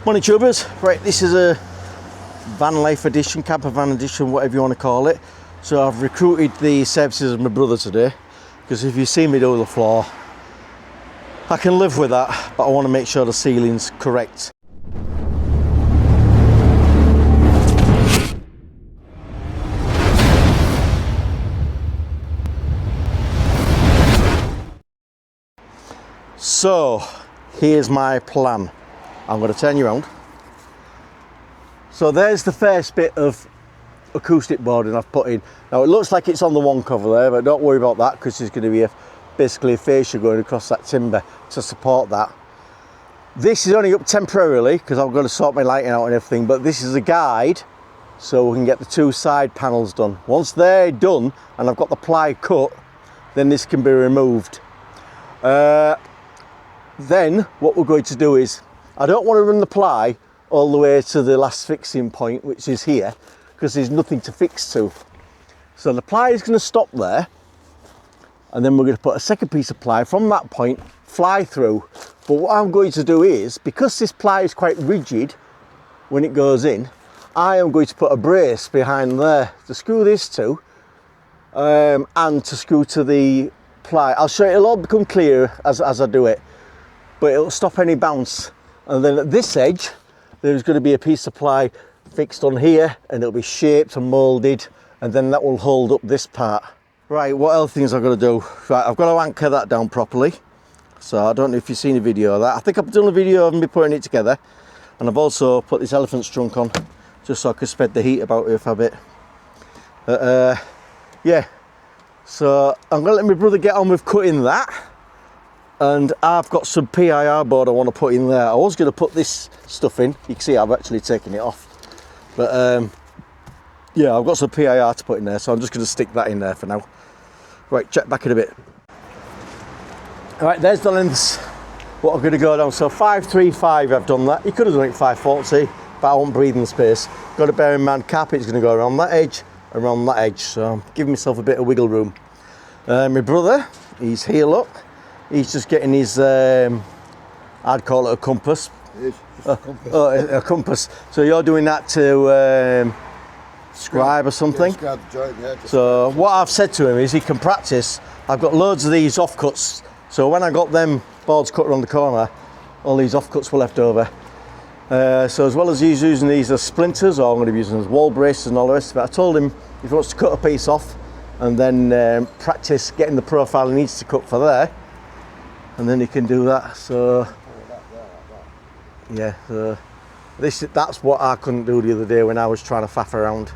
Morning tubers, right, this is a van life edition, camper van edition, whatever you want to call it. So I've recruited the services of my brother today, because if you see me do the floor, I can live with that, but I want to make sure the ceiling's correct. So here's my plan. I'm going to turn you around. So there's the first bit of acoustic boarding I've put in. Now it looks like it's on the one cover there, but don't worry about that, because there's going to be basically a fascia going across that timber to support that. This is only up temporarily because I'm going to sort my lighting out and everything, but this is a guide so we can get the two side panels done. Once they're done and I've got the ply cut, then this can be removed. Then what we're going to do is, I don't want to run the ply all the way to the last fixing point, which is here, because there's nothing to fix to. So the ply is going to stop there, and then we're going to put a second piece of ply from that point, fly through. But what I'm going to do is, because this ply is quite rigid when it goes in, I am going to put a brace behind there to screw this to, and to screw to the ply. I'll show you, it'll all become clear as I do it, but it'll stop any bounce. And then at this edge, there's going to be a piece of ply fixed on here, and it'll be shaped and moulded, and then that will hold up this part. Right, what other things I've got to do? Right, I've got to anchor that down properly. So I don't know if you've seen a video of that. I think I've done a video of me putting it together, and I've also put this elephant's trunk on just so I could spread the heat about it a bit. Yeah, so I'm going to let my brother get on with cutting that. And I've got some PIR board I want to put in there. I was going to put this stuff in. You can see I've actually taken it off. But yeah, I've got some PIR to put in there, so I'm just going to stick that in there for now. Right, check back in a bit. All right, there's the lengths. What I'm going to go down. So 535, I've done that. You could have done it 540, but I want breathing space. Got to bear in mind, carpet's going to go around that edge, around that edge. So I'm giving myself a bit of wiggle room. My brother, he's here, look. He's just getting his, I'd call it a compass. It is, just a compass. A compass. So you're doing that to scribe or something? Yeah, scribe the joint, yeah. So what I've said to him is he can practice. I've got loads of these offcuts. So when I got them boards cut around the corner, all these offcuts were left over. So as well as he's using these as splinters, or I'm going to be using them as wall braces and all the rest of it, I told him if he wants to cut a piece off and then practice getting the profile he needs to cut for there, and then he can do that. So yeah, so that's what I couldn't do the other day when I was trying to faff around.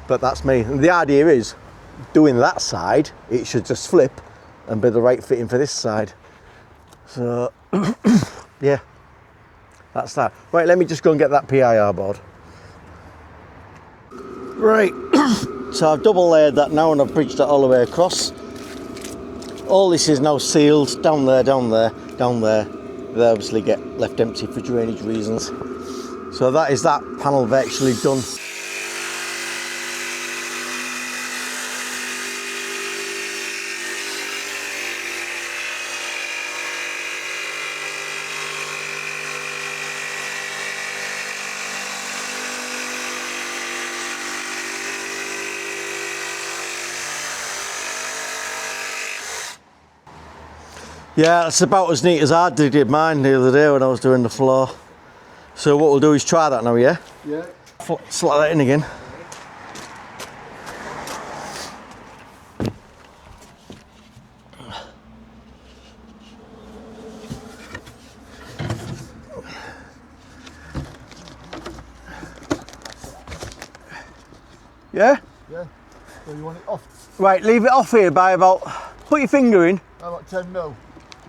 But that's me. And the idea is, doing that side, it should just flip and be the right fitting for this side. So yeah, that's that. Right, let me just go and get that PIR board. Right, so I've double layered that now, and I've bridged that all the way across. All this is now sealed, down there, down there, down there. They obviously get left empty for drainage reasons. So that is that panel virtually done. Yeah, it's about as neat as I did mine the other day when I was doing the floor. So what we'll do is try that now, yeah? Yeah. Slot that in again. Yeah? Yeah. So you want it off? Right, leave it off here by about, put your finger in. About 10 mil.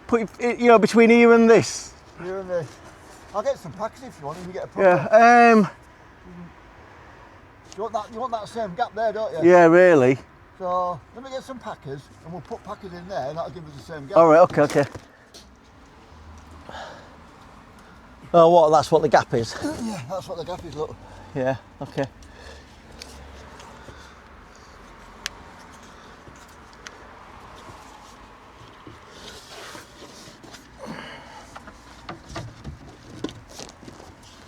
Put your, you know, between here and this. Here and there. I'll get some packets if you want, if you get a proper. Yeah, You want that same gap there, don't you? yeah, really. So let me get some packers and we'll put packers in there and that'll give us the same gap. All right, okay. Oh, what? That's what the gap is? Yeah, that's what the gap is, look. Yeah, okay.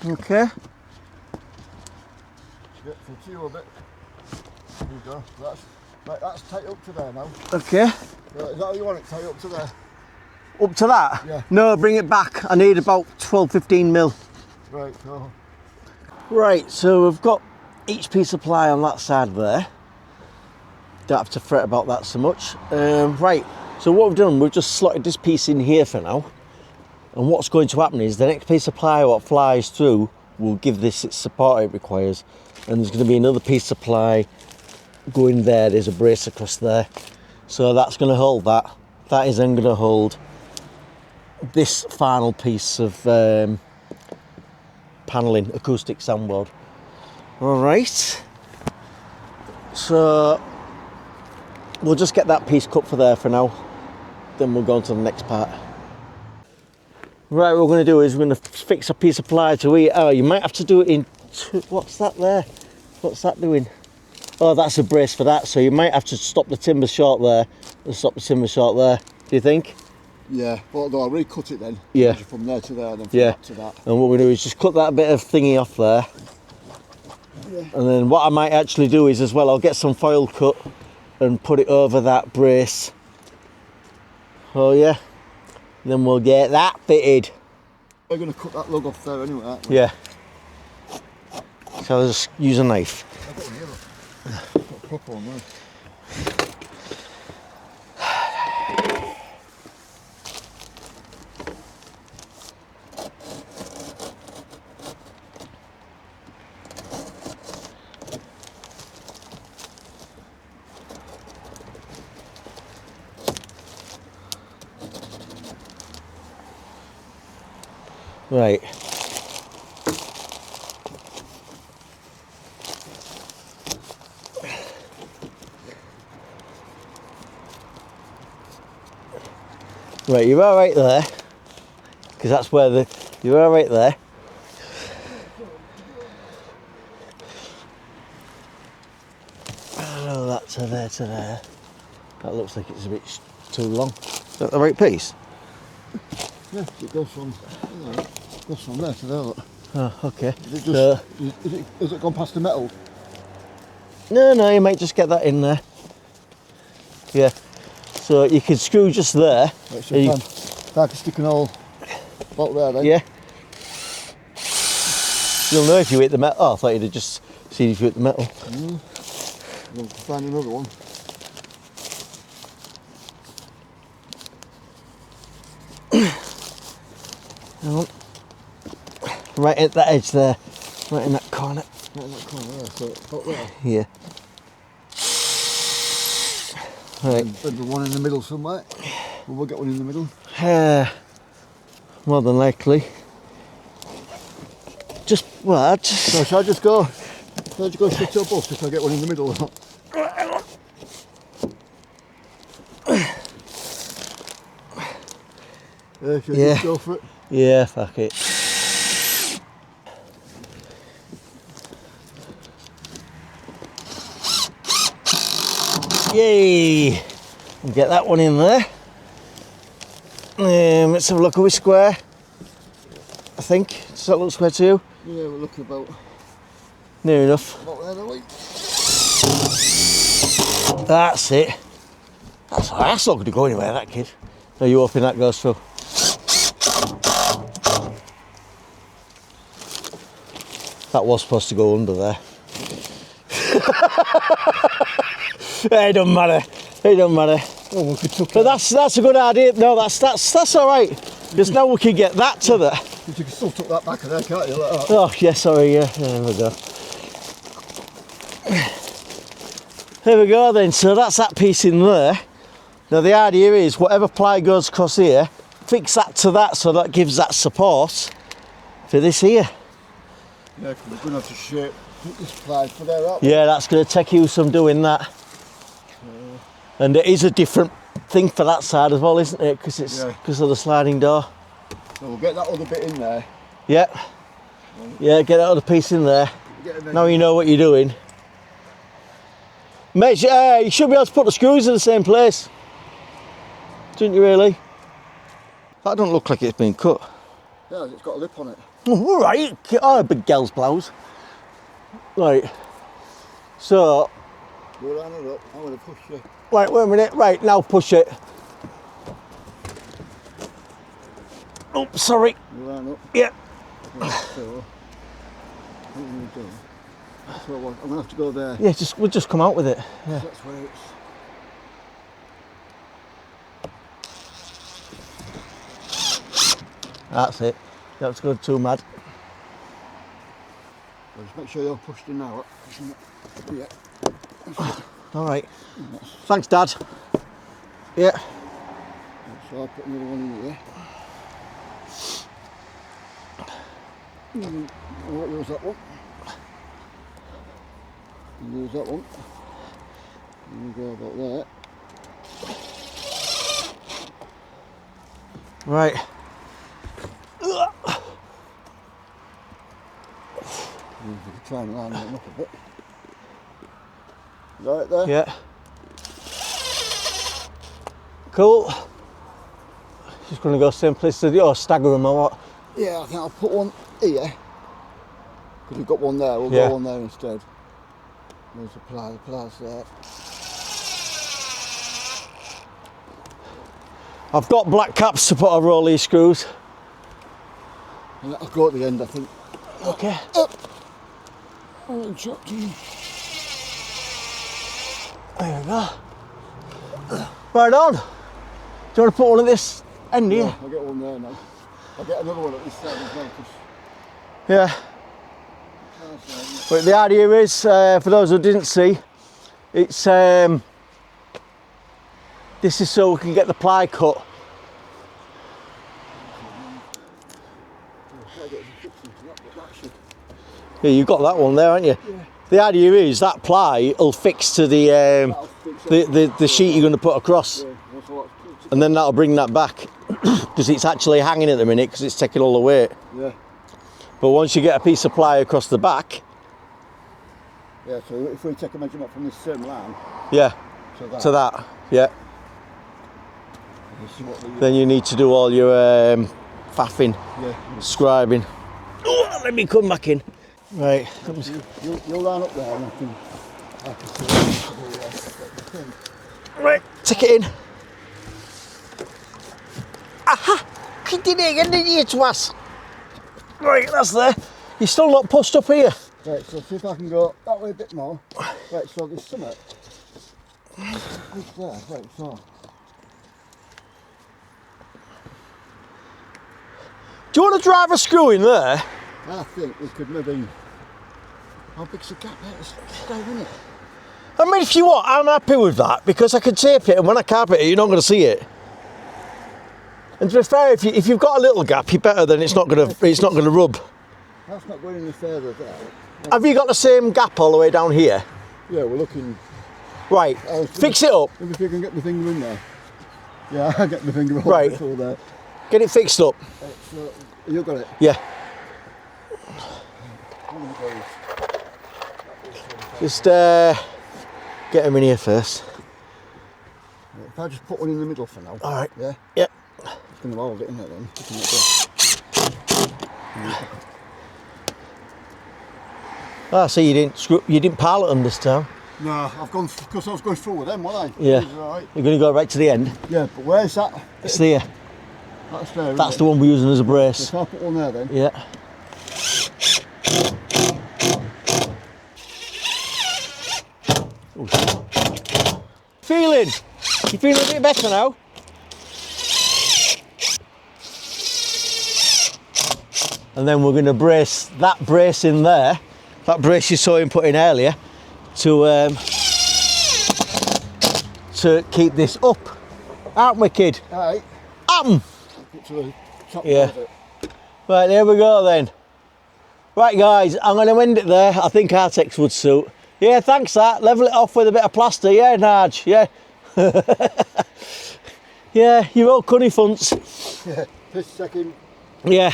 Okay. Get for you a bit. There you go. That's tight up to there now. Okay. Right, is that how you want it? Tight up to there? Up to that? Yeah. No, bring it back. I need about 12-15 mil. Right, so. Right, so we've got each piece of ply on that side there. Don't have to fret about that so much. Right, so what we've done, we've just slotted this piece in here for now. And what's going to happen is the next piece of ply what flies through will give this its support it requires. And there's going to be another piece of ply going there. There's a brace across there. So that's going to hold that. That is then going to hold this final piece of panelling, acoustic soundboard. All right. So we'll just get that piece cut for there for now. Then we'll go on to the next part. Right, what we're going to do is we're going to fix a piece of ply to it. Oh, you might have to do it in two. What's that there? What's that doing? Oh, that's a brace for that. So you might have to stop the timber short there and stop the timber short there. Do you think? Yeah, but I'll recut it then. Yeah. From there to there and then from that to that. And what we do is just cut that bit of thingy off there. Yeah. And then what I might actually do is as well, I'll get some foil cut and put it over that brace. Oh yeah. Then we'll get that fitted. We're going to cut that lug off there anyway, aren't we? Yeah. So I'll just use a knife. I've got one here, look. I've got a proper one there. Right. Right, you're all right there, because that's where you're all right there. Oh, that to there. That looks like it's a bit too long. Is that the right piece? Yeah, it goes from there to there. Look. Oh, okay. Is it just, has it gone past the metal? No, you might just get that in there. Yeah. So you can screw just there. Right, so I can stick an hole about there then. Yeah. You'll know if you hit the metal. Oh, I thought you'd have just seen if you hit the metal. We'll find another one. Right at that edge there. Right in that corner. Right in that corner there, so about there. Yeah. Right. There'll be one in the middle somewhere. We'll get one in the middle. More than likely. So shall I just go shut your bus if I get one in the middle or not? Should I just go for it? Yeah, fuck it. Yay! Get that one in there. Let's have a look. Are we square? I think. Does that look square to you? Yeah, we're looking about near enough. About there, are we? That's it. That's not going to go anywhere, that kid. Are you hoping that goes through? That was supposed to go under there. It don't matter. Oh, we could tuck But that's a good idea. No, that's all right. Because now we can get that to there. You can still tuck that back there, can't you? Like that. Oh, yeah, sorry, yeah. There we go. There we go then. So that's that piece in there. Now the idea is whatever ply goes across here, fix that to that so that gives that support for this here. Yeah, because we're going to have to shape this ply for there, aren't we? Yeah, that's going to take you some doing that. And it is a different thing for that side as well, isn't it? Because it's because of the sliding door. So we'll get that other bit in there. Yeah. Yeah, get that other piece in there. Now you know what you're doing. Mate, you should be able to put the screws in the same place. Didn't you really? That doesn't look like it's been cut. Yeah, it's got a lip on it. All right. Oh, big girls' blouse. Right. So. Go line it up. I'm going to push you. Right, wait a minute. Right, now push it. Oh, sorry. Go line up. Yeah. Right, so, what are you going to do? That's what I want. I'm going to have to go there. Yeah, we'll just come out with it. Yeah. That's where it's. That's it. That's good. Too mad. Well, just make sure you're pushed in now. Yeah. All right. Thanks, Dad. Yeah. So I'll put another one in here. I won't use that one. Use that one. And we'll go about there. Right. Try and line them up a bit. Right there? Yeah. Cool. Just going to go simplicity or stagger them or what? Yeah, I think I'll put one here. Because we've got one there, we'll Yeah. go one there instead. There's the pliers there. I've got black caps to put over all these screws. And that'll go at the end, I think. Okay. Up! Oh, chopped in. There we go. Right on. Do you want to put one at this end here? Yeah, I'll get one there now. I'll get another one at this side as well. Yeah. But the idea is, for those who didn't see, it's this is so we can get the ply cut. Yeah, you've got that one there, haven't you? Yeah. The idea is that ply will fix to the sheet you're going to put across, Yeah, and then that'll bring that back because it's actually hanging at the minute because it's taking all the weight. yeah. But once you get a piece of ply across the back, Yeah, so if we take a measurement from this same line yeah, to that, yeah, this is what we then you need to do all your faffing, yeah. scribing. Oh, let me come back in. Right. You'll line up there and I can see Right, take it in. Aha! You did it again, didn't you, twas? Right, that's there. You're still not pushed up here. Right, so see if I can go that way a bit more. Right, so there's something. It's there, right, so. Do you want to drive a screw in there? I think we could maybe. How big's the gap there? It's down, isn't it? I mean, if you want, I'm happy with that because I can tape it, and when I carpet it, you're not going to see it. And to be fair, if you've got a little gap, you're better. Then it's not going to rub. That's not going any further there. Have you got the same gap all the way down here? Yeah, we're looking. Right, fix it up. If we can get the finger in there. Yeah, I'll get the finger all Right. through there. Get it fixed up. Right, so you got it. Yeah. I'm gonna go. Just get them in here first. Right, if I just put one in the middle for now. All right. Yeah. Yep. It's going to hold it in there then. Ah, so you didn't pilot them this time. No, I've gone because I was going through with them, wasn't I? Yeah. Right. You're going to go right to the end. Yeah, but where's that? It's there. That's there. That's the one we're using as a brace. So I'll put one there then. Yeah. Ooh. Feeling? You feeling a bit better now? And then we're going to brace that brace in there, that brace you saw him put in earlier, to keep this up, aren't we, kid? Alright. Up. Put to the top Yeah. of it. Right, there we go then. Right guys, I'm going to end it there. I think Artex would suit. Yeah, thanks that. Level it off with a bit of plaster. Yeah, Nudge. Yeah. Yeah, you're all cunny funts. Yeah, this second. Yeah.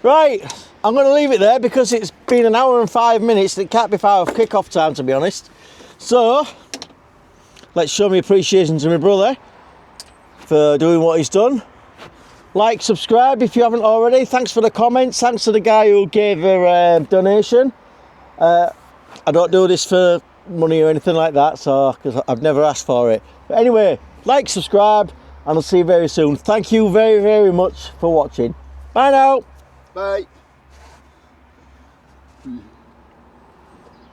Right, I'm going to leave it there because it's been an hour and 5 minutes. It can't be far off kick-off time, to be honest. So, let's show my appreciation to my brother for doing what he's done. like, subscribe if you haven't already. Thanks for the comments. Thanks to the guy who gave a donation. I don't do this for money or anything like that, so because I've never asked for it. But anyway, like, subscribe, and I'll see you very soon. Thank you very, very much for watching. Bye now. Bye.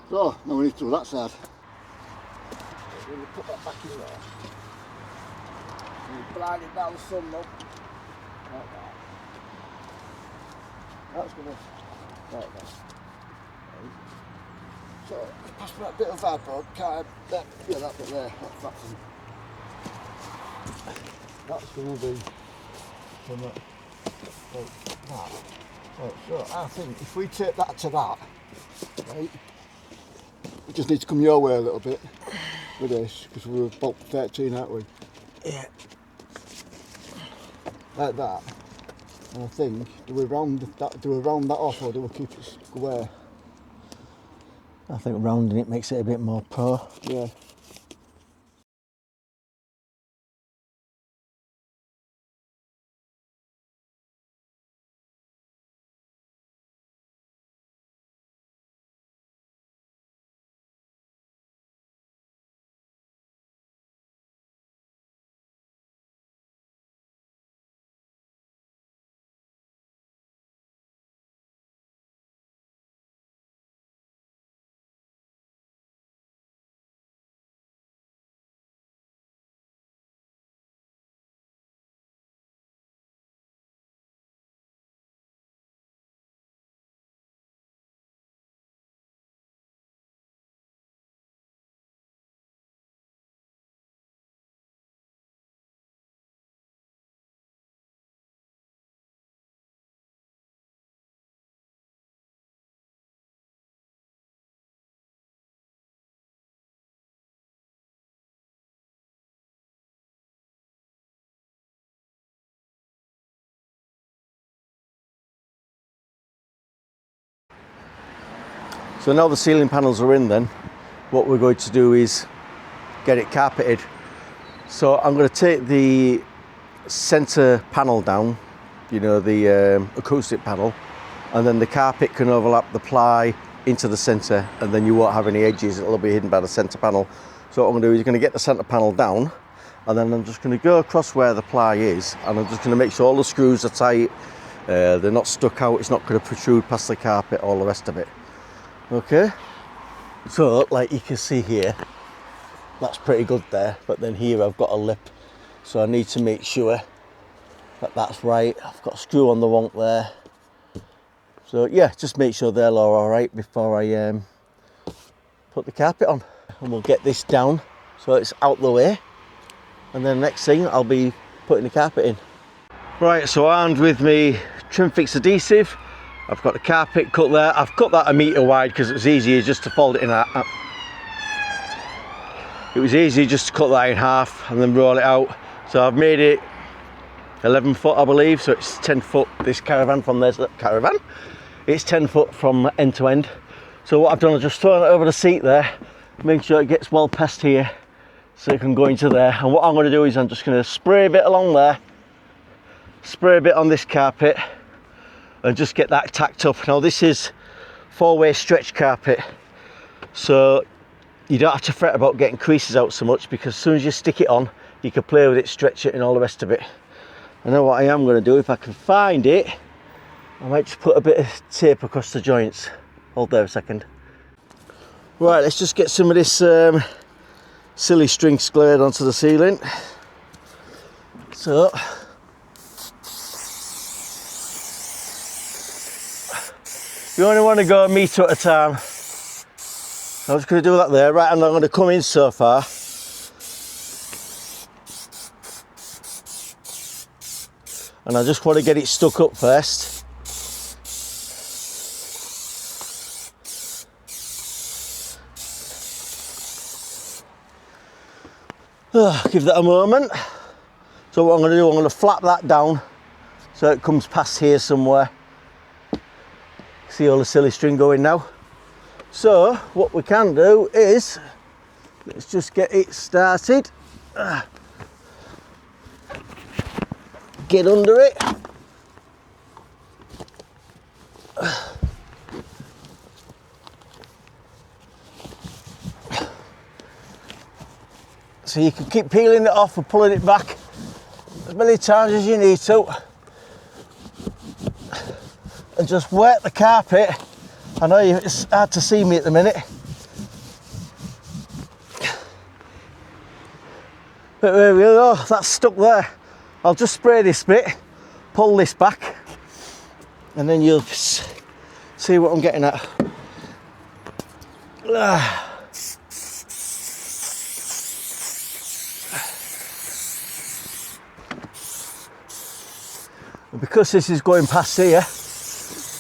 So, now we need to do that side. We're going to put that back in there. And blind it down the sun now. Like that. That's going to... Like that. Right. So, pass me that bit of cardboard. That bit there. That's going to be from like that. Right, so I think if we take that to that, right, we just need to come your way a little bit with this, because we were about 13, aren't we? Yeah. Like that. And I think, do we round that off, or do we keep it square? I think rounding it makes it a bit more pro. Yeah. So now the ceiling panels are in, then what we're going to do is get it carpeted. So I'm going to take the centre panel down, you know, the acoustic panel, and then the carpet can overlap the ply into the centre, and then you won't have any edges. It'll be hidden by the centre panel. So what I'm going to do is going to get the centre panel down, and then I'm just going to go across where the ply is, and I'm just going to make sure all the screws are tight, they're not stuck out, it's not going to protrude past the carpet, all the rest of it. Okay, so like you can see here, that's pretty good there, but then here I've got a lip, so I need to make sure that that's right. I've got a screw on the wonk there, so yeah, just make sure they're all right before I put the carpet on. And we'll get this down so it's out the way, and then next thing I'll be putting the carpet in. Right, so armed with me trim fix adhesive, I've got the carpet cut there. I've cut that 1 metre wide because it was easier just to fold it in half. It was easier just to cut that in half and then roll it out. So I've made it 11 foot, I believe, so it's 10 foot, this caravan from there's the caravan. It's 10 foot from end to end. So what I've done is just thrown it over the seat there, make sure it gets well past here so it can go into there. And what I'm going to do is I'm just going to spray a bit along there, spray a bit on this carpet, and just get that tacked up. Now this is 4-way stretch carpet, so you don't have to fret about getting creases out so much, because as soon as you stick it on, you can play with it, stretch it and all the rest of it. I know what I am going to do, if I can find it, I might just put a bit of tape across the joints. Hold there a second. Right, let's just get some of this silly string squared onto the ceiling. So you only want to go 1 metre at a time. I'm just going to do that there, right, and I'm going to come in so far. And I just want to get it stuck up first. Give that a moment. So what I'm going to do, I'm going to flap that down so it comes past here somewhere. See all the silly string going now. So what we can do is, let's just get it started. get under it. So you can keep peeling it off and pulling it back as many times as you need to. And just wet the carpet. I know it's hard to see me at the minute. But there we go, that's stuck there. I'll just spray this bit, pull this back, and then you'll see what I'm getting at. And because this is going past here,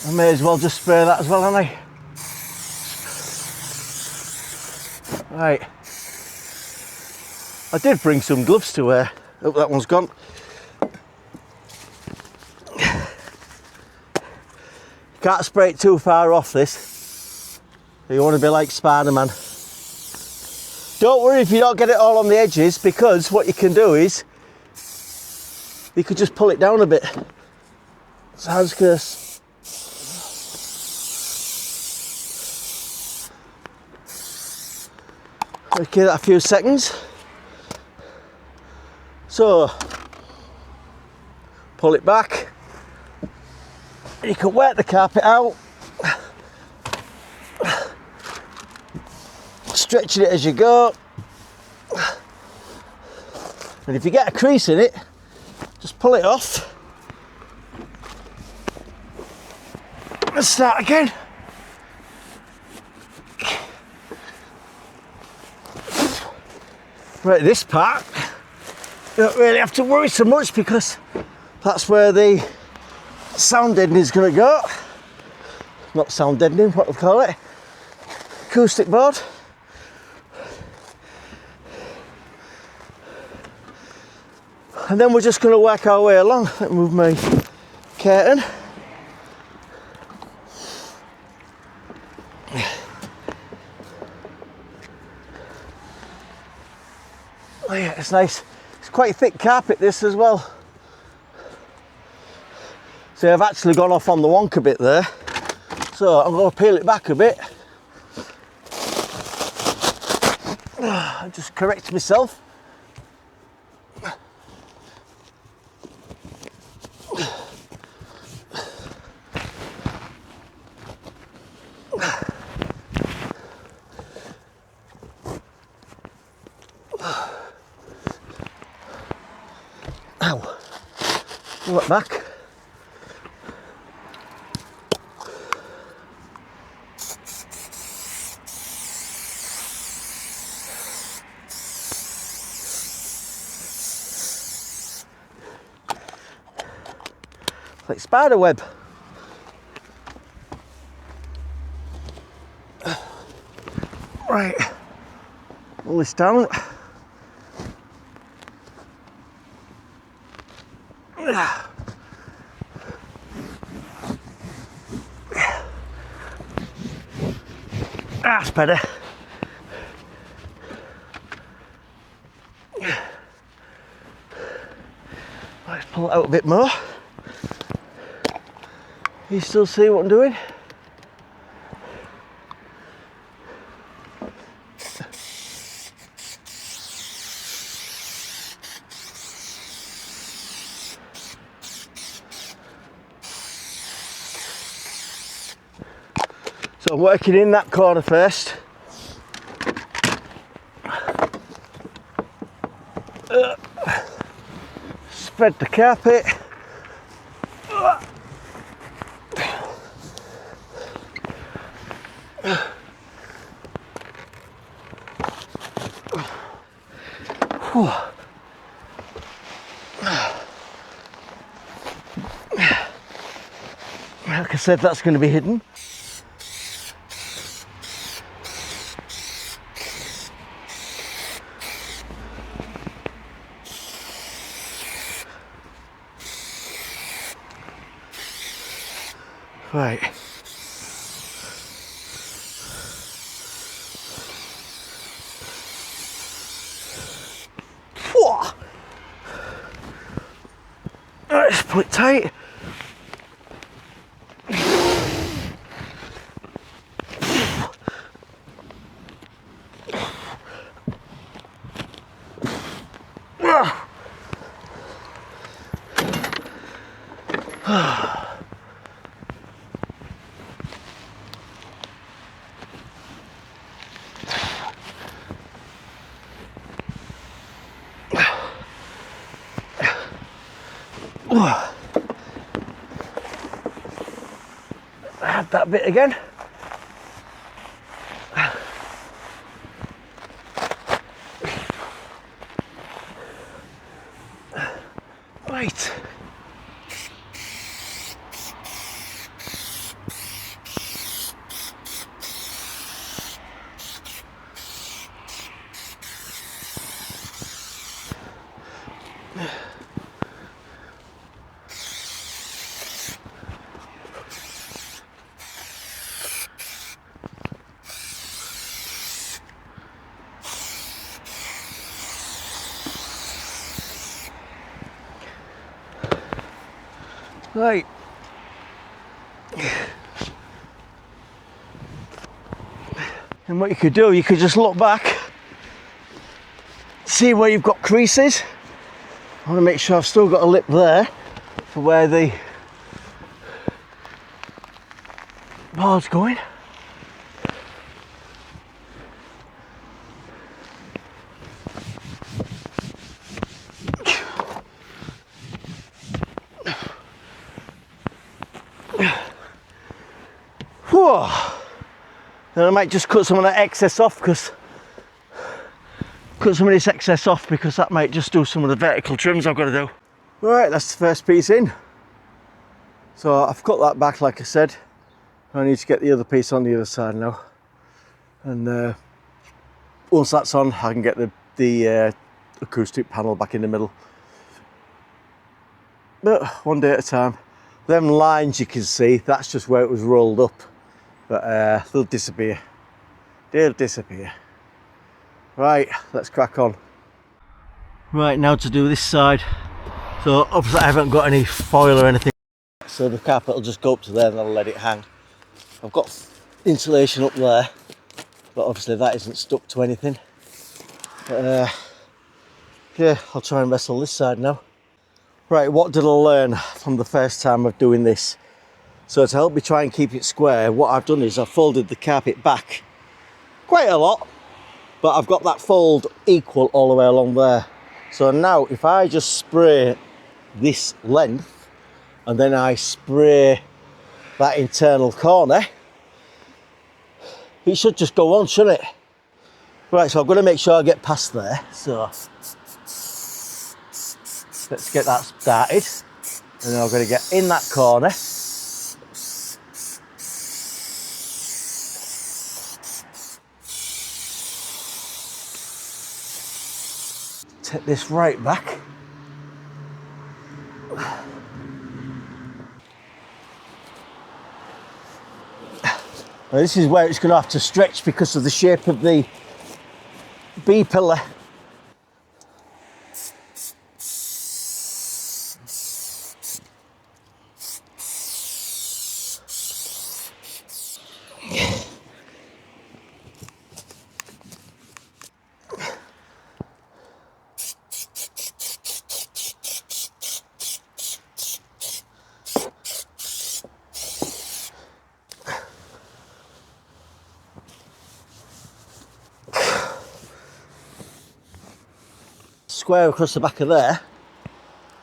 I may as well just spray that as well, haven't I? Right. I did bring some gloves to wear. Oh, that one's gone. Can't spray it too far off this. You want to be like Spider-Man. Don't worry if you don't get it all on the edges, because what you can do is you could just pull it down a bit. So I'm just gonna give that a few seconds. So pull it back. You can wet the carpet out, stretching it as you go. And if you get a crease in it, just pull it off and start again. Right, this part you don't really have to worry so much, because that's where the sound deadening is going to go. Not sound deadening, what we call it, acoustic board. And then we're just going to work our way along. Let me move my curtain. Oh yeah, it's nice. It's quite thick carpet, this as well. So I've actually gone off on the wonk a bit there. So I'm going to peel it back a bit. Just correct myself. Ow. Pull it back. Like spider web. Right, pull this down. That's better. Let's pull it out a bit more. You still see what I'm doing? So I'm working in that corner first. Spread the carpet. Like I said, that's going to be hidden. Right. Right, pull it tight. Add that bit again. Right. Right. And what you could do, you could just look back, see where you've got creases. I want to make sure I've still got a lip there for where the board's going. Whew. Then I might just cut some of that excess off because that might just do some of the vertical trims I've got to do. Right, that's the first piece in. So I've cut that back like I said. I need to get the other piece on the other side now. And once that's on, I can get the acoustic panel back in the middle. But one day at a time. Them lines you can see, that's just where it was rolled up. But they'll disappear. They'll disappear. Right, let's crack on. Right, now to do this side. So obviously I haven't got any foil or anything. So the carpet will just go up to there and I'll let it hang. I've got insulation up there, but obviously that isn't stuck to anything. But yeah, I'll try and wrestle this side now. Right, what did I learn from the first time of doing this? So to help me try and keep it square, what I've done is I've folded the carpet back quite a lot, but I've got that fold equal all the way along there. So now if I just spray this length and then I spray that internal corner, it should just go on, shouldn't it? Right, so I'm going to make sure I get past there. So let's get that started. And then I'm going to get in that corner. Take this right back. Now this is where it's going to have to stretch because of the shape of the B pillar. Square across the back of there,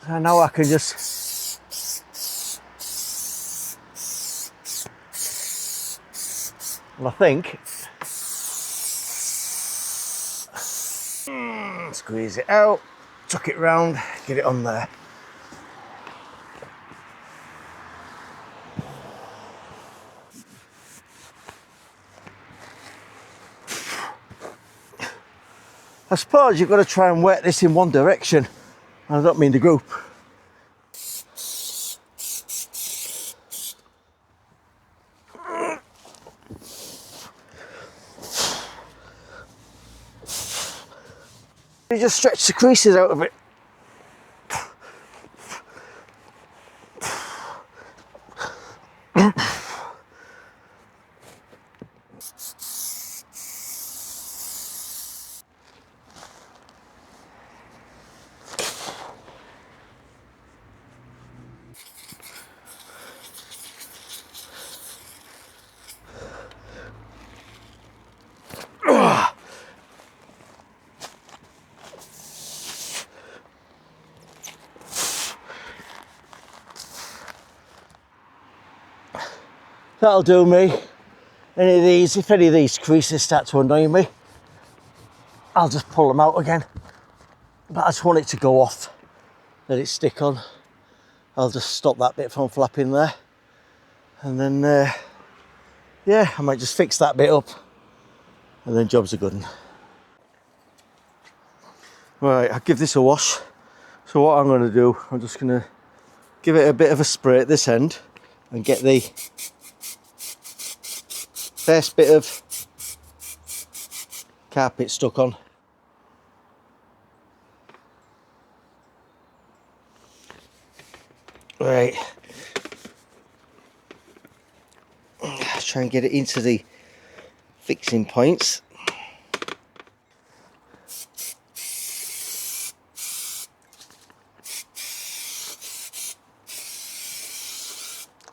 and now I can just I think squeeze it out, tuck it round, get it on there. I suppose you've got to try and work this in one direction. I don't mean the group. You just stretch the creases out of it. That'll do me. If any of these creases start to annoy me, I'll just pull them out again. But I just want it to go off, let it stick on. I'll just stop that bit from flapping there. And then, yeah, I might just fix that bit up. And then job's a good one. Right, I'll give this a wash. So what I'm going to do, I'm just going to give it a bit of a spray at this end and get the first bit of carpet stuck on. Right, try and get it into the fixing points.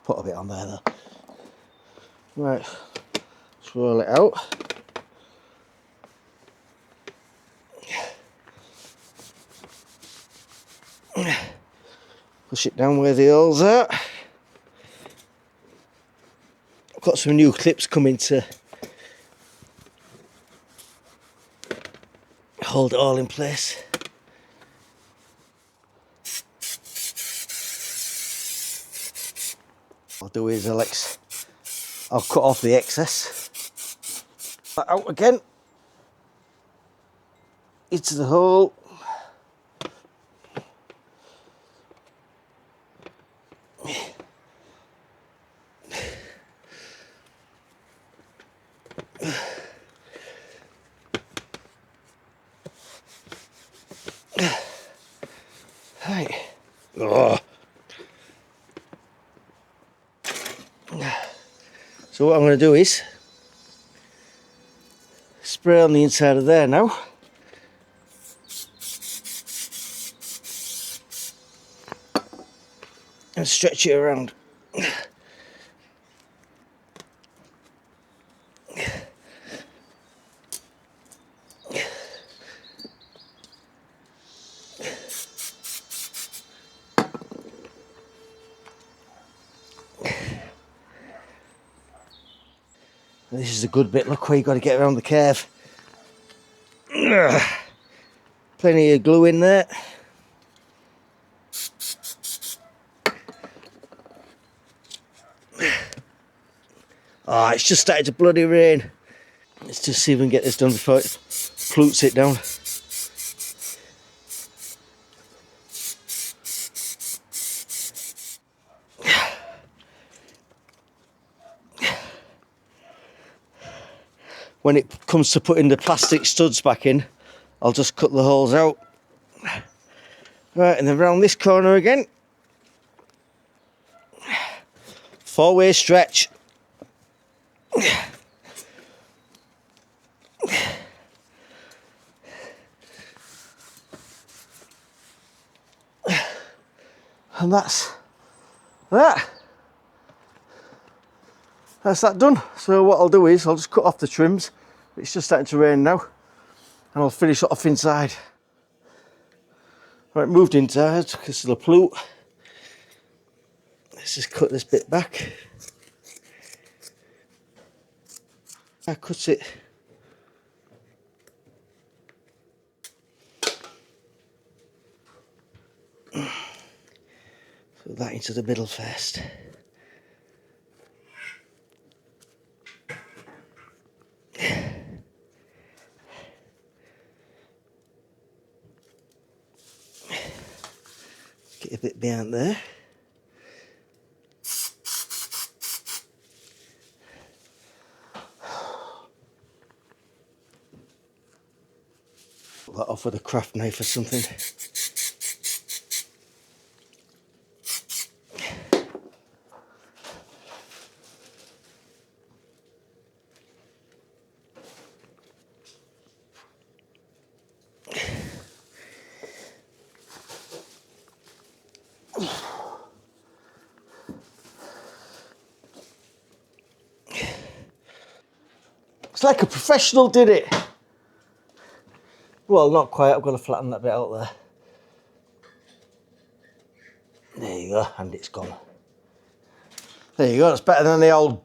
Put a bit on there though. Right, swirl it out. Push it down where the holes are. I've got some new clips coming to hold it all in place. What I'll do is I'll cut off the excess. That out again. Into the hole. Right. Oh. So what I'm going to do is spray on the inside of there now. And stretch it around. And this is a good bit, look where you've got to get around the curve. Plenty of glue in there. Oh, it's just started to bloody rain. Let's just see if we can get this done before it flutes it down. When it comes to putting the plastic studs back in, I'll just cut the holes out. Right, and then round this corner again. 4-way stretch. And that's that. That's that done. So what I'll do is I'll just cut off the trims. It's just starting to rain now. And I'll finish it off inside. Right, moved inside because of the plute. Let's just cut this bit back. I cut it. Put that into the middle first. Get a bit behind there. Put that off with a craft knife or something. It's like a professional did it. Well, not quite. I've got to flatten that bit out there. There you go, and it's gone. There you go, it's better than the old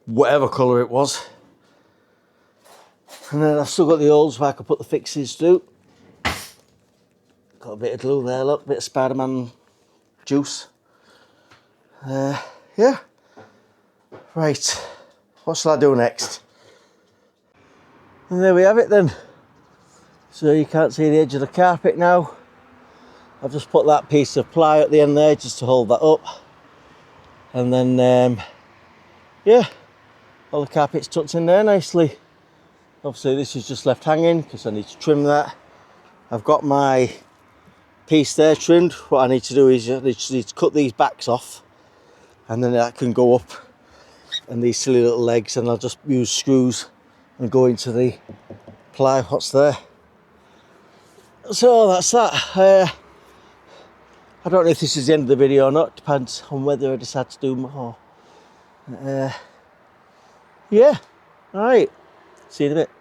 whatever colour it was. And then I've still got the holes where I can put the fixes through. Got a bit of glue there, look, a bit of Spider-Man juice. Yeah. Right, what shall I do next? And there we have it then. So you can't see the edge of the carpet now. I've just put that piece of ply at the end there just to hold that up. And then, yeah, all the carpet's tucked in there nicely. Obviously this is just left hanging because I need to trim that. I've got my piece there trimmed. What I need to do is I need to cut these backs off, and then that can go up, and these silly little legs, and I'll just use screws and go into the ply what's there. So that's that. I don't know if this is the end of the video or not, depends on whether I decide to do more. Yeah, alright, see you in a bit.